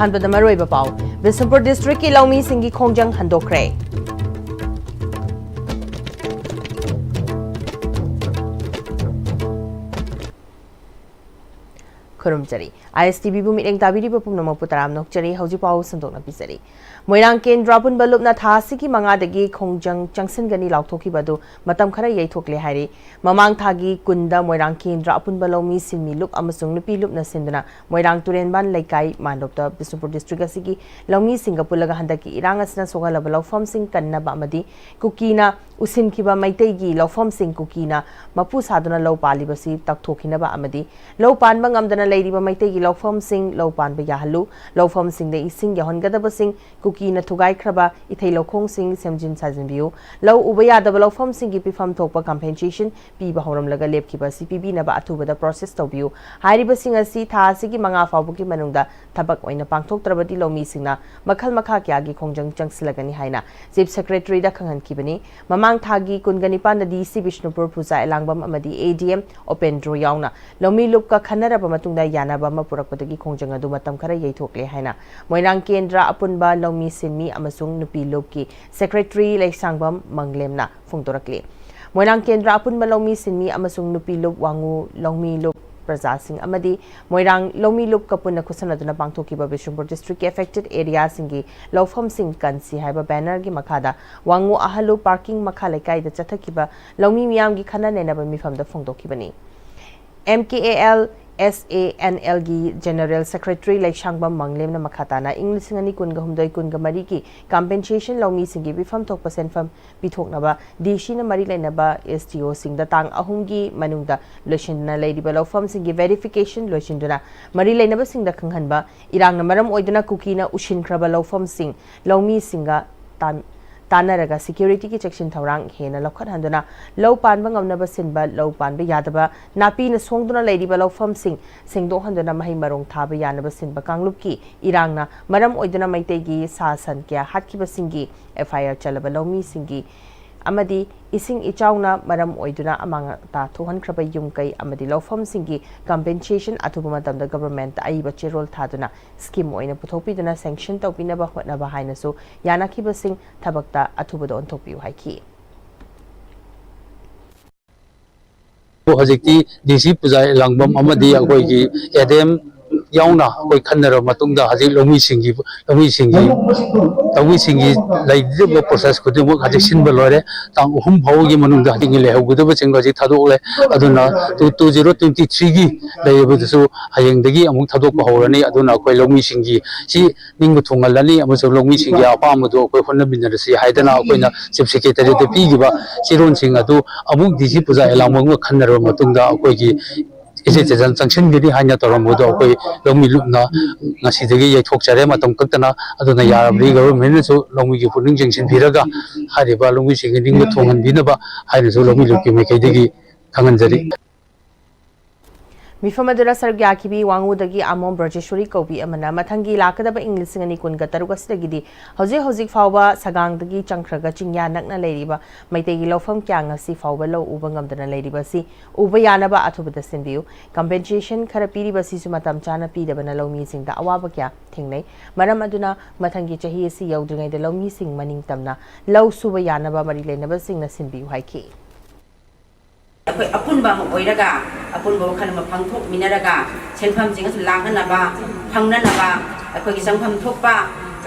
अहंबद मरोइब पाव Bishanpur district की लौमी सिंगी खोंजंग हंदोखरे खुरुमचरी ISTV बु मिरेंग ताबिरी पुनम पुतराम नोकचरी हौजी पाव संदोकना पिसरी मोइरांग केंद्र अपुनब लुपना थासिकी मंगादगी खोंजंग चंगसिनगनी लाउथोखिबदु मतम खरा यैथोकले हारि ममांग थागी कुंदा मोइरांग केंद्र अपुनब लौमी सिनमी लुप अमसुंग नुपी लुपना सिंदना मोइरांग तुरेनबान लैकाई मानदोपता बिशनपुर डिस्ट्रिक्ट असिगी लौमी सिंग पुलगा हंदकी इरांग असना सोगलब लौफम सिंग कन्नबा अमदी कुकीना उसिनखिबा मैतैगी लौफम सिंग कुकीना मपु सादना लौ पालिबसी तकथोखिनबा अमदी लौ Panba ngamdana leiriba maitegi lawfam sing low panba yahalu lawfam sing de ising yahongadaba sing kuki na thugai khraba ithei lokhong sing semjin sajinbiu law ubaya da lawfam sing gi pifam thokpa compensation pi ba horam laga lepkiba cpb na ba athuba da process tobiu hairiba sing asi tha asigi manga fabu ki manungda thabak oina pangthok trabati lomi singna makhal makha kya gi khongjang changsilagani haina chief secretary da khangan kibani mamang thagi kungani pan da dc bishnupur puja elangbam amadi adm open draw yauna lomi lup ka khanaraba matung yanaba mapurakpatagi khongjang adu matam khara yaithokle haina moirang kendra apunba lomi sinmi amasung nupi lopki secretary laisangbam manglemna phungtorakle moirang kendra apunba lomi sinmi amasung nupi lop wangu lomi lop praja sing amadi moirang lomi lop kapuna khusanaduna pangthokiba Bishnupur district affected area singi lawfam sing kansi haiba banner gi makhada wangu ahalu parking makha lekai da chathakiba lomi miyam gi khana nenaba mifam da phungtokibani MKAL SANL gi General Secretary Laishangbam Manglem na makhatana English ngani kunga humdoi kunga mari ki compensation lomi singi bifam thokpa senfam bithokna ba DC na mari laina ba STO sing da tang ahumgi manungda loisindna leidiba lawfam singi verification loisinduna mari laina ba singda khanghan ba irang na maram oiduna kukina ushin khraba lawfam sing lomi singa तानरगा security की चेक्शन थौरांग हेना लखत हंदना लौ Panba ngamnaba sinba लौ पानबा यादबा नापी न सोंगदुना लेरिबा लौफम सिंग सिंगदो हंदना महि मरोंग थाबा यानबा सिनबा कांगलुप की इरांगना मरम ओइदना मैतेगी सासन क्या हाटकिबा सिंगी FIR चलबा लौमी सिंगी amadi ising ichauna maram oiduna amanga ta thohan khraba yum kai amadi lawfam singi compensation athuba matam da government ai ba cherol thaduna scheme oina puthopi duna sanction tawpina ba hotna ba haina so yana khiba sing thabakta athuba da onthopiu haiki hojikti DC puja langbam amadi akoi gi adem yauna koi khanara matungda haji lomi singi lai process ko dum haji sinba lore tang hum phau gi manungda haji le haugudu ba chingba ji thadok le aduna 2023 gi lai bu su hayeng dagi amuk thadok ba horani aduna koi lomi singi si ningbu thungalani amuso lomi singi apa amudo koi honna binna si haidana koi na chief secretary de pi gi ba siron sing adu amuk DC puja elamong khanara matungda koi gi इसे जन suction Giri हाइना तोरमबुदो अखोय loamy लुपना ngasi yaithokchare matam kaktana aduna yarabri government so lomi gi puning jingsin biraga hariba lomi singing thongan binaba haina so lomi luki mekai kanganjari Mifamadura Sargya Kibi Wangudagi Amon Brajeshwari Kobi Amana Matangi Lakadaba English and Kunga Tarugasagidi Jose Hosik Fawa Sagang the Chankraga Chinya Nakna Ladiba Maitegi Lofam Kyanga si Fawalo Ubangam the Ladibasi Ubayanaba Atubata Simbu Compensation Karapiri Basi Sumatam Chana Pida Banalomi sing the Awabakya Tingle Maramaduna Matangi Chahi si Yodunga the Lomi sing Maning Tamna Low Subayanaba Marile never sing the Simbu Haiki Apunba oiraga apunba khanama phangthok minaraga senpham jinga langanaba phangnanaba akoi sangpham thokpa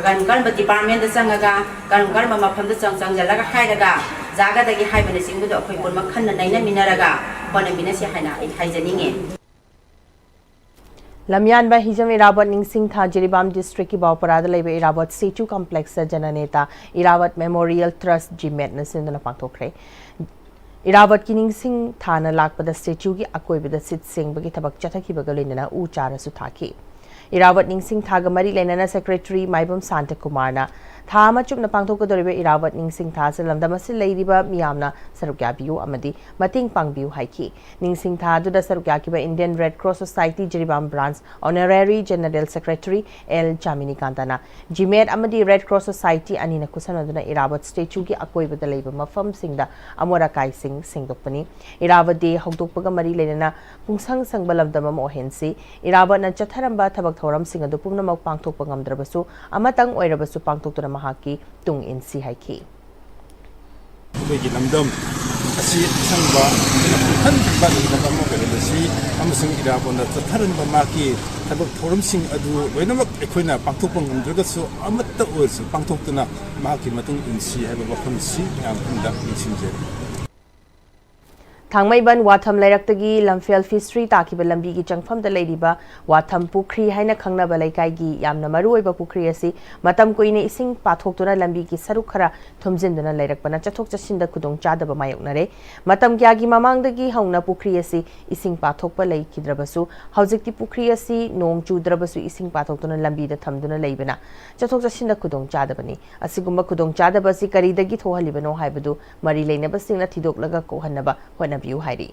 kan kan department da sangaga kan mafam da changjalaga hairaga jaga dagi haibane singbu akoi ponma khanna naina minaraga bana binasi haina ai haijaninge Lamyan by Hijam Irabat Ningsing Tha Jiribam District ki Bawparada Lebe Irabat Statue Complex sa Jananeta Irabat Memorial Trust Jimet na sinduna pangthokre Irabat kining sing thana lakpada statue gi akoi bida sit sing bagi thabak chathaki bagalina u chara su thaki Irabat ning sing thaga mari lenana secretary Maibam Santa Kumarna था अमा चुपना पांगथोकदोरिबा इरावत निंगसिंग था से लमदम असे लेरिबा मियामना सरुक याबियु अमदि मतिंग पांगबियु हाइकी निंगसिंग था दुदा सरुक याकिबा Indian Red Cross Society Jiribam branch honorary general secretary L Chamini कांताना जिमेट अमदि रेड क्रॉस सोसाइटी अनिना कुसनदुना इरावत स्टेचू की अकोइबदा लेबा मफम सिंगदा अमोरा काई सिंग सिंगदोकपनी इरावत दे हौदोकपगा मरी लेना पुंसंग संगबा लमदम अम ओहेनसी इरावत न चथरंबा थबक थौरम सिंग अदु पुमनमक पांगथोकपा ngamdrabasu amatang oirabasu pangtoktura mahaki tung insi haiki gi lamdam asi sangba khan ba lamdam mo kare si amasung irabona tatharan ba maki thabak thorum sing adu loinamak ekhoina pangthokpa ngamdragasu amatta orsu pangthoktuna maki matung insi haiba wafam si yam kunda insinje थांगमैबन वाथम लैरक्तगी लमफेल fishery ताकिबा लंबी की चंगफम the लेरिबा Watham Pukhri हाइना खंगनाबा लैकाइगी यामना मरुओइबा Pukhri असि मतम कोइने इसिंग पाथोक्तुना लंबी की सरुक खरा थुमजिनदुना लैरकपना चथोक चसिंदा खुदोंग चादबा मायोकनरे मतम क्यागी ममांगदगी हौना पुखरी असि इसिंग पाथोकपा लैखिद्रबसु हौजिकति पुखरी असि नोंग चुद्रबसु इसिंग पाथोक्तुना लंबी द थमदुना लैबना चथोक चसिंदा खुदोंग चादबनी असिगुम्बा खुदोंग चादबसि करीदगी थोहलिबनो हाइबदु मरी लेनबसिंगना थिदोकलगा कोहनबा होनबियु हाइरी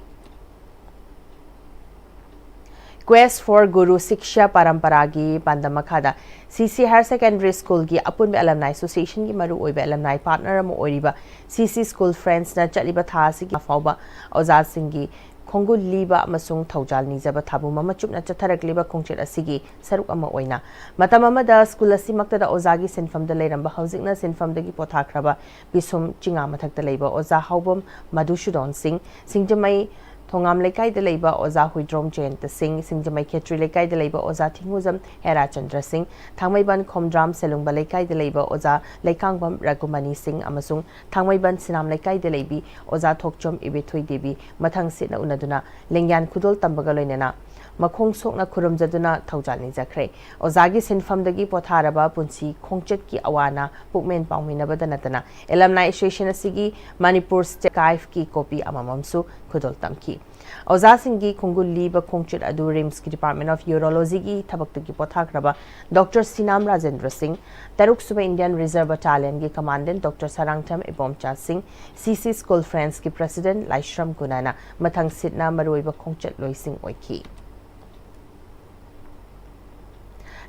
Quest for Guru Siksha Parampara की पांदमखादा CC Higher Secondary School की अपुन में Alumni Association की मरु ओइबे Alumni Partner Amo ओइरिबा CC School Friends न चलिबा थासी की फाउबा औजार सिंह की खोंगुल लीबा अमसुंग थौजाल निजबा थाबु मम चुपना चथरकलिबा खोंचेट असिगी सरुक अमा ओइना मतम अमदा स्कूल असि मक्तदा ओजागी सिनफम द लेरंबा हौजिकना सिनफम दगी पोथाखरबा बिसुम चिंगा मथक्ता लेबा ओजा हौबम मधुसूदन सिंह सिंगजमई थोंगाम लेकाई द लेबा ओजा हुइद्रोम जयंत सिंह सिंगजमई खेत्री लेकाई द लेबा ओजा थिंगुजम हेरा चंद्र सिंह थांगमैबन खोमद्राम सेलुंगबा लेकाई द लेबा ओजा लेकांगबम रघुमनी सिंह अमसुंग थांगमैबन सिनाम लेकाई द लेबी ओजा थोकचोम इबेथुई देवी मथंग सिना उनदुना लेंग्यान खुदोल तंबगा लोइनेना मखोंग सोकना खुरुमजदुना थौजाल निजखरे ओजागी सिनफमदगी पोथारबा पुंसी खोंचत की अवाना पुकमेन पाउमिनबद नतना एलमनाई एसोसिएशन असिगी मणिपुर स्टेट काइफ की कॉपी अमममसु खुदोल तमकी ओजा सिंगी खोंगुल लीबा खोंचत अदु रिम्स की डिपार्टमेंट ऑफ यूरोलॉजी की थबक्तगी पोथाखरबा डॉक्टर सिनाम राजेंद्र सिंह तरुक सुबह इंडियन रिजर्व बटालियन की commandant doctor Sarangthem Ibomcha Singh CC school friends की प्रेसिडेंट लाइश्रम गुनाना मथंग सिटना मरुइबा खोंचत लोइसिंग ओइकी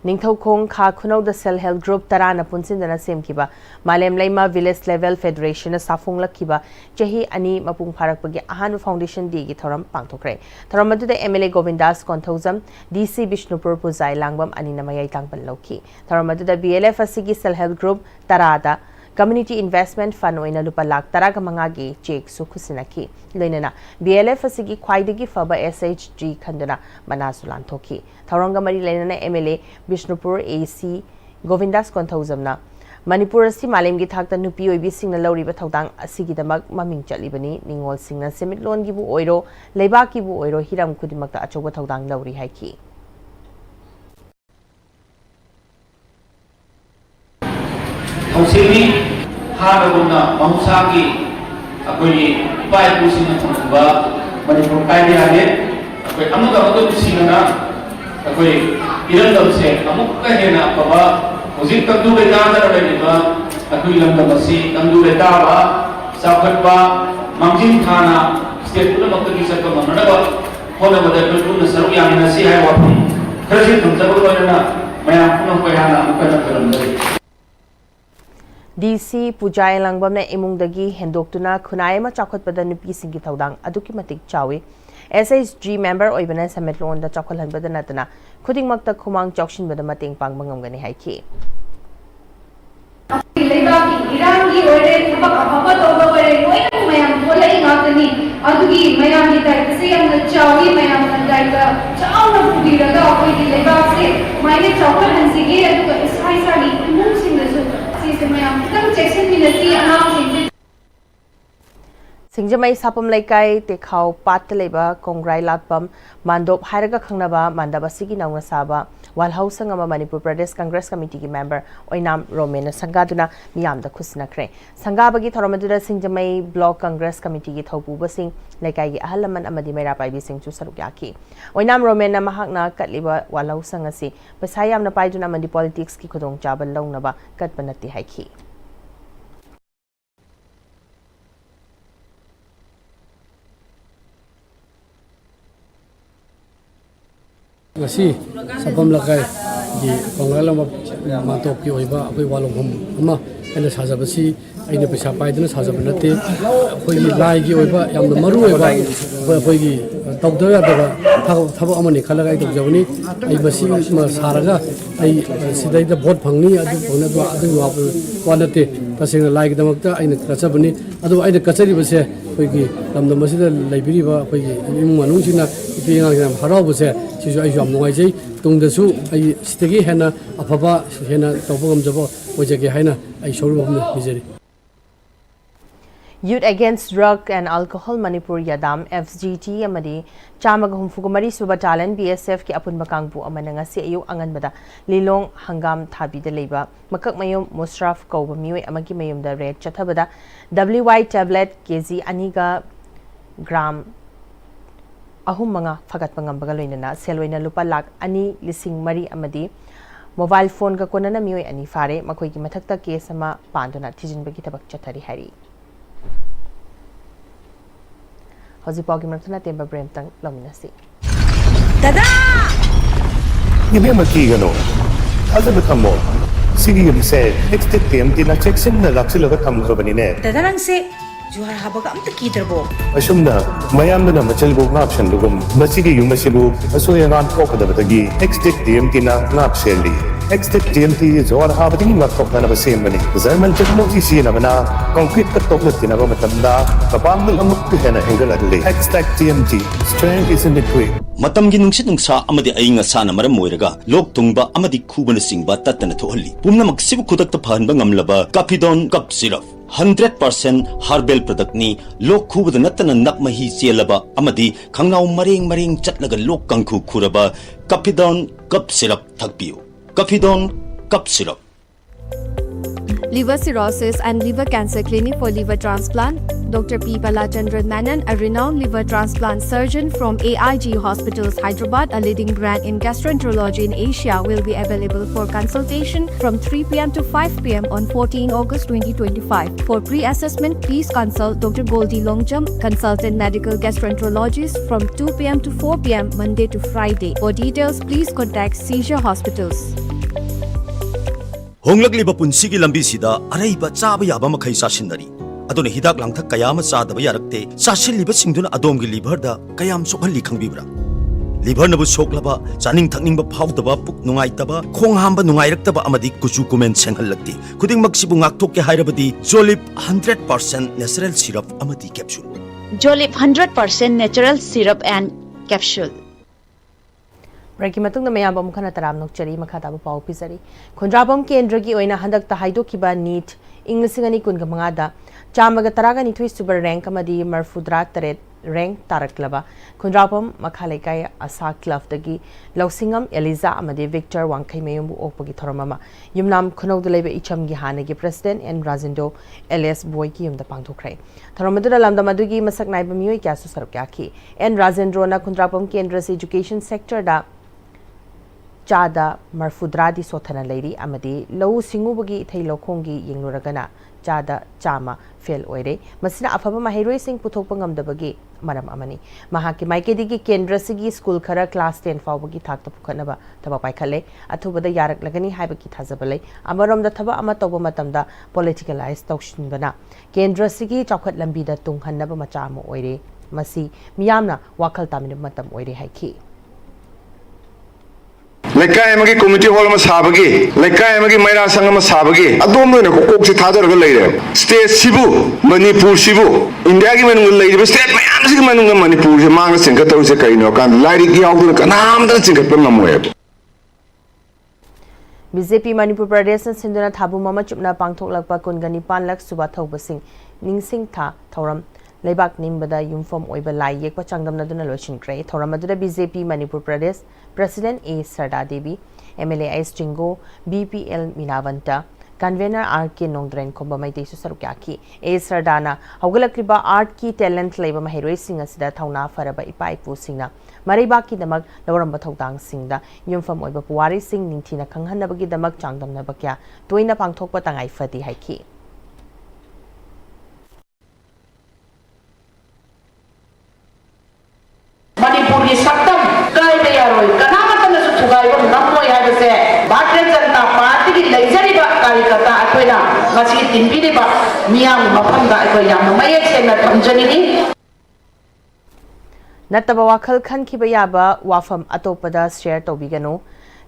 निंगथौखोंग खा खुनौद सेल हेल्थ ग्रुप तराना पुनसिंदना सेमखिबा Malem Laima village level federation साफोंगलखिबा चही अनि मपुंग फारकपगे अहान फाउंडेशन डी की थरम पांगथोखरे थरम मदुदा एमएलए गोविंदास कोंथौजम डीसी विष्णुपुर पुजाई लांगबम अनि नमयाई तांगपन लौखी थरम मदुदा बीएलएफ असिगी सेल हेल्थ ग्रुप तरादा कम्युनिटी इन्वेस्टमेंट फंड ओइना लुपा लाख तराग मंगागी चेक सु खुसिनखी लोइनना बीएलएफ असिगी ख्वाइदगी फबा एसएचजी खंदना मनासु लांथोखी थौरंगा मरी लेनना एमएलए विष्णुपुर एसी गोविंदास कोंथौजमना मणिपुर असि मालेम की थाकता नुपी ओइबी सिंगना लौरिबा थौदांग असिगिदमक ममिंग चलिबनी निंगोल सिंगना सेमिटलोन गिबु ओइरो लेबाक गिबु ओइरो हिरम खुदिमकता अचौबा थौदांग लौरी हाइकी हौसिंगनी हानगुना महौसागी अखोई पाइ पुसिना थंबा मणिपुर कायदे अखोई अमुका पुसिना अखोई इरंदमसे अमुका हेना पबा होजिक तंदु बेदाना रबेबा अखोई लंदमसी तंदु बेदाबा साखटबा मंजिन थाना स्टेट पुनमक्तगी सकम मनबा होना बदल पुन सरुक यामिनसी हाय वाफम खरसि थंजबो लोइना मया पुन कोयाना अमुका करमदे डीसी पुजाई लांगबम ने इमुंगदगी हेंदोक्तुना खुनायमा चाखतपद नुपी सिंगी थौदांग अदुकी मतिक चावी एसएचजी मेंबर ओइबना समेटलोन द चाखलहनबद नतना खुदिंगमक्ता खुमांग चौक्सिनबद मतेंग पांगबा ngamgani हाइकी लेबाकी इरांगी ओरे थबक अफबा तोबा ओरे लोइना मयाम बोलाई गातनी अदुगी मयाम की दायित्व से हम चावी मयाम दायित्व चावना पुदीरगा अखोई लेबाक से मायने चावल हंसिगे अदुगा इसाई साडी इमुंग सिंगसु से मयाम तंग चेक्सन मिनसी अनाम सिंग Singjamai sapam laikai tekhau pat leba kongrai latpam mandop hairaga khangnaba mandaba sigi nauna saba walhau sangama Manipur Pradesh Congress Committee ki member oinam romena sangaduna miyamda khusnakre sangabagi thoromadura Singjamai Block Congress Committee ki thopu basing laikai gi ahalaman amadi mera paibi singchu saruk yaki oinam romena mahakna katliba walhau sangasi pasayamna paiduna mandi politics ki khudong chabal launaba katpanati haiki ngasi sapam lakai di kongrala matop ki oiba apoi walong hom ama ena sajabasi aina pesa paidna sajabanate apoi lai gi oiba yamna maru oiba apoi gi tawda da thabo amani khalaga ai tawjawni ai basi ma saraga ai sidai da vote phangni adu phangna do adu wanate tasena lai gi damakta aina kachabani adu aina kachari base apoi gi lamda masida laibiri ba apoi gi imung manung sina ipinga harau base sisu ai jam ngai jai tungdasu ai stegi hena afaba hena tawbam jabo ojage haina ai shoru hom bijeri Youth Against Drug and Alcohol Manipur Yadam FGT amadi chamag humfugumari suba talent BSF ki apun makangbu amana ngasi ayu anganbada lilong hangam thabi de leba makak mayum musraf kauba mioi amagi mayum da red chathabada WY tablet kg aniga gram ahum manga fagat pangambaga loinana selwaina lupa lak ani lising mari amadi mobile phone ga konana mioi ani fare makoi ki mathakta case ama panduna thijinbagi tabak chathari hari Hozipagi Martana Temba Bremtang Lominasi. Dada! Ibe makigano. Asa betamo. Sige yung se next time tina check sim na laksilo ka tam ko banine. Dada lang se juhar habaga amta kiderbo. Asum na mayam na machalbo ngapshan lugum. Masige yung masibu aso yang an ko kada batagi next time tina ngapseli. Next TMT juhar habading ngakok na basim bani. Zaman technology siya na bana concrete ka tok na tinaba matanda kapang amuk kena angle adli. TMT strength is in the quick. Matamgi nungsit nungsa amadi ainga sana maram moiraga lok tungba amadi kubana singba tatana thohalli pumna magsibu khudakta phanba ngamlaba Capidon cup syrup 100% herbal product ni lok khubada natana nakmahi chelaba amadi khangnau mareng chatlaga lok kangkhu khuraba Capidon cup syrup thakpiu Capidon cup syrup. Liver cirrhosis and liver cancer clinic for liver transplant. Dr. P. Balachandran Menon, a renowned liver transplant surgeon from AIG Hospitals, Hyderabad, a leading brand in gastroenterology in Asia, will be available for consultation from 3 p.m. to 5 p.m. on 14 August 2025. For pre-assessment, please consult Dr. Goldie Longjam, consultant medical gastroenterologist, from 2 p.m. to 4 p.m. Monday to Friday. For details, please contact Seizure Hospitals. Honglagli punsigi lambi sida araiba chaba yaba makhai sasinari adone hidak langthak kayama sadaba yarakte sasilliba singduna adomgi liver da kayam sokhalli khangbibra liver nabu soklaba chaning thakningba phawdaba puk nungaitaba khong hamba nungairaktaba amadi kuchu kumen senghallakti khuding maksibu ngaktokke hairabadi Jolip 100% natural syrup amadi capsule Jolip 100% natural syrup and capsule. Breaking matung na mayam bam khana taram nok chari makha ba pau pisari khondrabam kendra gi oina handak ta haido kiba neat inglisingani kun ga mangada chamaga taraga ni thui super rank amadi marfudra taret rank taraklaba khondrabam makhalai kai asa club dagi lausingam eliza amadi victor wangkai mayum okpagi thoromama yumnam khonok de lebe icham gi hanagi president and razindo ls boy ki yumda pangthokrai thoromadura lamda madugi masak naiba mioi kya su sarap kya ki and razendro na khondrabam kendra education sector da Chada marfudradi sothana leiri amadi lau singubagi thai lokhongi yengluragana chada chama fail oire masina afaba mahairoi sing puthokpa ngamdabagi maram amani mahaki maikedi kendra sigi school khara class 10 fawbagi thakta pukhanaba thaba paikhale athubada yarak lagani haibaki thajabale amarom da thaba ama toba matamda politicalize tawshinbana kendra sigi chawkhat lambi da tunghannaba macha ama oire masi miyamna wakhal tamin matam oire haiki Lekai amagi community hall ma sabagi lekai amagi maira sangha ma sabagi adom no ko kok se thadar ga leire state sibu Manipur sibu India gi menu leire state mayam sig menu Manipur se mang sing ka taw se kai no kan lairi gi awdu ka nam dan sing ka pem namoe BJP Manipur Pradesh Sinduna Thabu Mama Chupna Pangthok Lakpa Kungani Pan Lak Suba Thobasing Ningsing Tha Thoram Lebak Nimbada Yumfom Oiba Lai Yekpa Changdamnaduna Loshinkre, Thoramadura BJP Manipur Pradesh, President A. Sarda Devi, MLA S. Chingo, BPL Minavanta, Convener R.K. Nongdren Komba Maite Susarukaki, A. Sardana, Hogalakriba Art Ki Talent Labor Mahiroi Sing Asida Tauna Faraba Ipai Pusina, Maribaki Damak, Loramba Togdang Singda, Yumfam Oiba Puari Sing Nintina Kanghanabagi Damak Changdam Nabakia, Tuina Pangtokpa Tangai Fati Haiki. Manipuri Saktam, Kai Bayaroi, Kanamatan Sugai, Namoy Hadase, Bharat Janata Party, Lazariba, Karikata, Aquina, Masi Timpidiba, Miam, Mapanga, Aquina, Mayak Senat, Janini. Nataba Wakal Khan Kibayaba, Wafam Atopada, share Tobigano,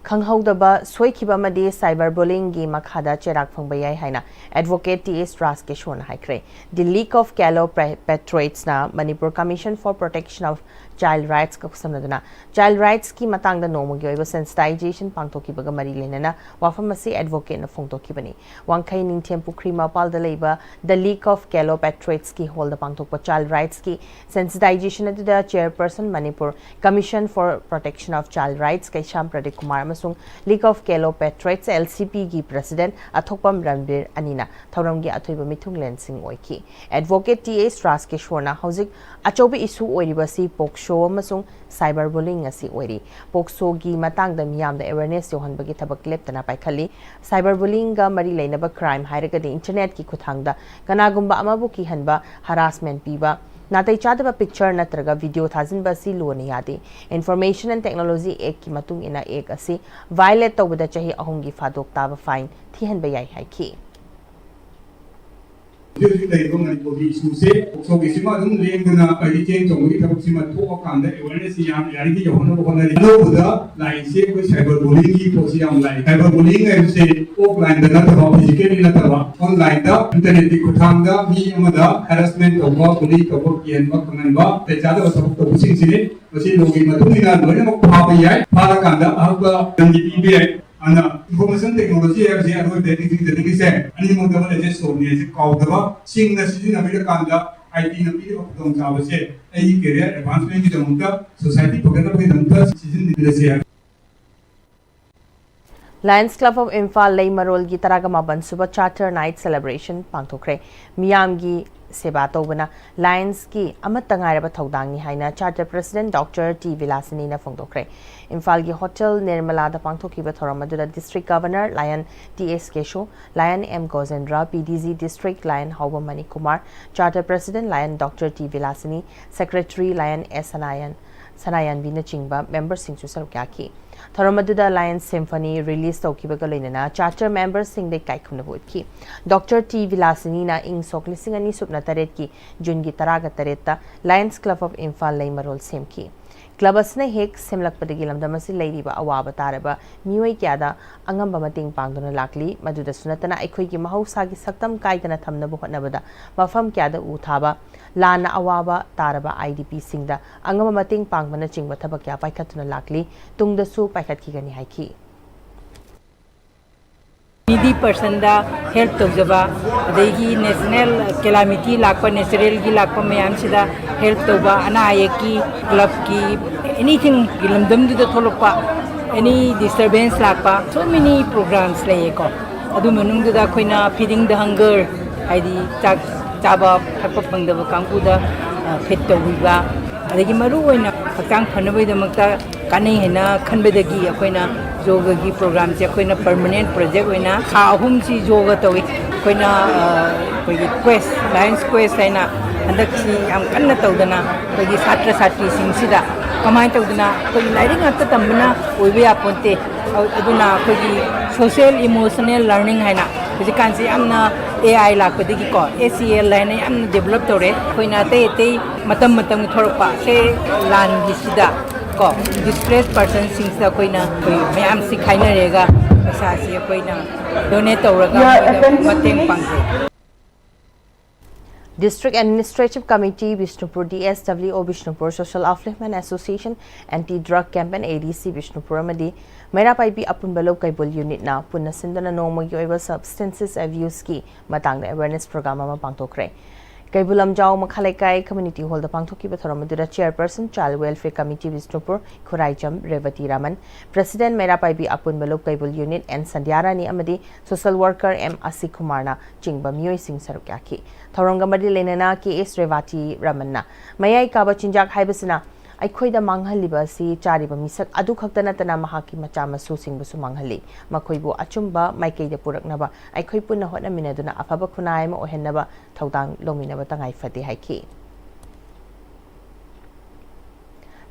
Kanghaudaba, Swaykiba Madi, cyberbullying, Makada, Cherak from Bayai Haina, Advocate T.S. Raskeshon Haikre, the leak of Callow perpetrates na Manipur Commission for Protection of Child Rights Kapsamnadana, Child Rights Ki Matang the Nomogi sensitization Pangtoki Bagamari Lenana, Wafamasi Advocate na Fongtokibani, Wankai Nintempu Krima Pal the Labor, the leak of Callow perpetrates ki hold the Pangtokpa Child Rights Ki sensitization to the Chairperson Manipur Commission for Protection of Child Rights Kaisham Pradesh Kumar Masung, leak of Callow perpetrates LCP Gi President Athokpam Ranbir Anina, Tauramgi Atoiba Mitung Lensing Oiki, Advocate T.S. Raskeshona, Housing Achobi Isu Oiribasi Poksh Amasung cyberbullying asi oiri pokso gi matang da miyam da awareness yohan bagi thabak lep tana paikhali cyberbullying ga mari leinaba crime hairaga de internet ki khuthang da kanagumba amabu ki hanba harassment piba natai chadaba picture natraga video thazin basi lone yade information and technology act ki matung ina ek asi violate tawda chahi ahum gi fadok taba fine thihan bayai haiki Manipuri Suse, so Gisima don't lay the change of Mutaxima to Okan, the awareness Yariki Honor, no, like say cyberbullying, Posiam like cyberbullying, and say offline the Natava, physical Natava, online the internet Kutanga, me Amada, harassment of work, bullying of work and work member, the Chada was of the Pushing Senate, was in Logimatumina, Noyam Papai, Parakanda, Alba, and the PBA. Information technology है जिसे अगर technical तरीके से अन्य मुद्दों में जैसे सोने से काउंटरवा सिंग नसीजी नबीले कांदा आईटी नबीले उपकरण चावल से ऐसी कैरियर एडवांसमेंट की जमुना सोसाइटी पकड़ना भी जमुना सीजन निकले से Lions Club of Imphal Lei Marol gi taragama bansuba Charter Night Celebration pangthokre miyam gi seba tobana Lions ki amatangai raba thodang ni haina Charter President Dr. T. Vilasini na phongtokre Imphal gi Hotel Nirmala da pangthokiba thoramadura District Governor Lion T.S. Kesho Lion M. Gozendra PDZ District Lion Hauba Mani Kumar Charter President Lion Dr. T. Vilasini Secretary Lion S. Sanayan Vina Chingba Members Sing Susarukaki Thoramadura Lions Symphony release Tokibaga Linana Charter Members Sing de Kaikunavutki Dr. T. Vilasini na ing Soklisingani Supna Taretki Jungi Taraga Tareta Lions Club of Imphal Lei Marol Semki Club asna hek simlak padagilam damasi leiriba awaba taraba mioi kyada angamba mating pangdona lakli maduda sunatana aikhoi gi mahausa gi saktam kaidana thamna bu hotnabada mafam kyada u thaba lana awaba taraba IDP singda angamba mating pangbana chingba thabak kya paikhatuna lakli tungda su paikhat ki gani haiki needy person da help tawjaba adegi national calamity lakpa natural gi lakpa mayam sida help tawba ana ayeki club ki anything gilamdam du da tholokpa any disturbance lakpa so many programs laye ko adu manung du da khoina feeding the hunger haidi chak chaba thakpa phangdaba kangku da fit tawbiba adegi maru oina hakang phanabai da makta kanai hena khanbedagi akoina yoga ki program se akoina permanent project oina kha ahum si yoga tawi akoina koi quest Lions quest haina handak si am kanna tawdana koi satra satri sing sida kamai tawdana koi learning atta tamna oibe aponte aduna koi social emotional learning haina koi kansi amna AI lakpadagi ko ACL line amna develop tore koina te matam thorpa se lan gisida ko displaced person sings da koina koi mayam sikhaina rega asa si koina donate toraga mateng pangse District Administrative Committee, Vishnupur DSWO, Vishnupur Social Upliftment Association, Anti-Drug Campaign ADC, Vishnupur Amadi, Maira Paipi Apun Balo Kaibul Unit na Punasindana Nomo Yoiva Substances Abuse Ki Matang Awareness Program Ama Pangtokre. Kaibulam Jau Makhalekai Community Hall the Pangtoki Bathoramadura Chairperson Child Welfare Committee Visnupur Khuraijam Revati Raman President Merapai B Apun Baluk Kaibul Unit and Sandiara Ni Amadi Social Worker M Asikumarna Jingba Myoy Singh Sarukyaki Thorongamadi Lenana K.S. Revati Ramanna Mayai Kaba Chinjak Haibasina Aikhoida manghaliba si chariba misak adu khaktana tana mahaki macha masu singbusu manghali makhoibu achumba maikeida puraknaba aikhoi punna hotna minaduna afaba khunai ma ohennaba thaudang lominaba tangai fati haiki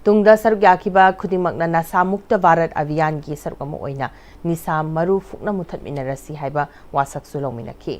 tungda saruk yakiba khudimakna nasa mukta bharat abhiyan gi saruk ama oina nisa maru fukna muthat minarasi haiba wasak su lominaki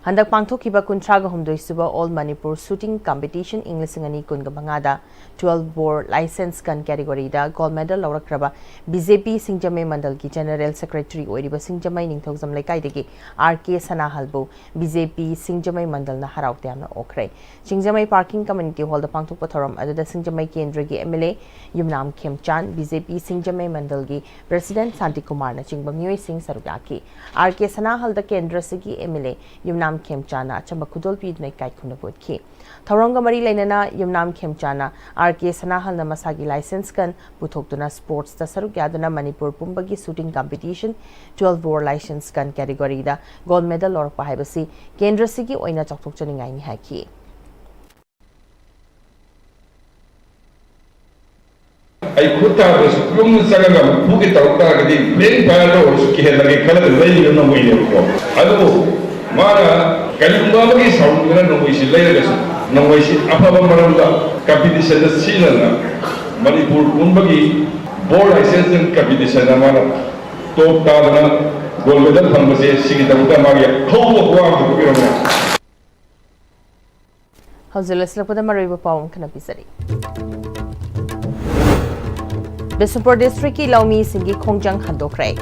Handak pangthokiba kuntraga humdoi suba All Manipur Shooting Competition Inglisingani kungamangada 12 bore license gun category da gold medal laurakraba BJP Singjamai Mandal ki General Secretary oiriba Singjamai Ningthokjam Laikai degi RK Sanahalbu BJP Singjamai Mandal na haraute amna okrai Singjamai Parking Community Hall da pangthokpa thoram adada Singjamai Kendra gi MLA Yumnam Khemchan BJP Singjamai Mandal gi President Santi Kumar na chingba Myoy Singh Sarugyaki RK Sanahal da Kendra sigi MLA Yumnam Khemchana achamba khudol pidnai kai khuna bodki Thauranga mari lainana Yumnam Khemchana RK Sanahal na masagi license kan puthokduna sports ta saruk yaduna Manipur pumbagi shooting competition 12 bore license kan category da gold medal lorpa haibasi kendra sigi oina chokthok chaningai ni haki ai khutta bas plum sagaga phuki tawta gadi plane fire do suki helagi kala lei no mo ile ko adu mara kalumba bagi sound gana no isi lei gasu no isi apa maramda competition da silana Manipur pumbagi board license competition amara top ta na gold medal phambase sigi tawta magi khobo wa ko birama Hauzulas lapada mariba pawon kana pisari Bisnupur District ki Laumi Singhi Khongjang Handokrai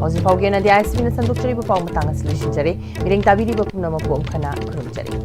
Hauzi Pawgena di ISV na sandok chari ba pawong matang asli sinjari mireng tabiri ba pumna mapuam kana kurum chari